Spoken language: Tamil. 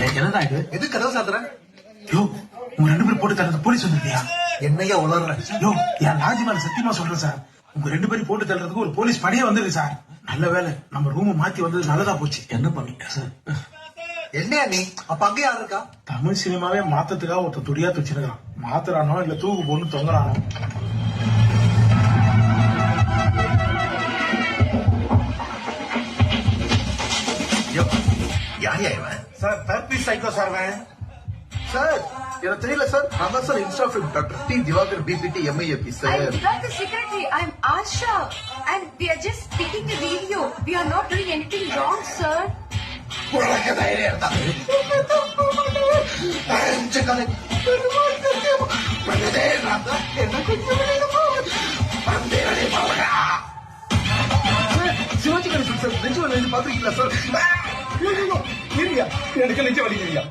என்னடா இது? எது கதவு சாத்துற? யோ, உங்க 2 பேரும் போட்டு தள்ளுறது போலீஸ் வந்துருக்கியா? என்னையா உளர்ற? யோ, என் லாஜி மேல சத்தியமா சொல்றேன் சார். உங்க 2 பேரும் போட்டு தள்ளுறதுக்கு ஒரு போலீஸ் படையே வந்துருக்கு சார். நல்ல வேலை நம்ம ரூம் மாத்தி வந்தது நல்லதா போச்சு. என்ன பண்ணிட்ட சார்? என்னையா நீ? அப்ப அங்க யாரு இருக்கா? தமிழ் சினிமாவே மாத்தத்துக்காக ஒருத்தன் துடியா வச்சிருக்கான். மாத்துறானோ இல்ல தூக்கு போன்னு தொங்குறானோ. யாரையா இவன்? சார் தர்பி சைக்கோ சார். சார் எனக்கு தெரியல சார். நான் தான் sir insta film doctor D Divakar BPT MIFP I'm sir. Divakar secretary. I'm Asha. And we are just taking a video. We are not doing anything wrong, sir. உனக்கு தைரியம் இருந்தா சிவாஜி கணேசன் சார் நெஞ்சு வலி பாத்துருக்கீங்களா சார்? எனக்கு நெஞ்ச வலிக்கிறியா?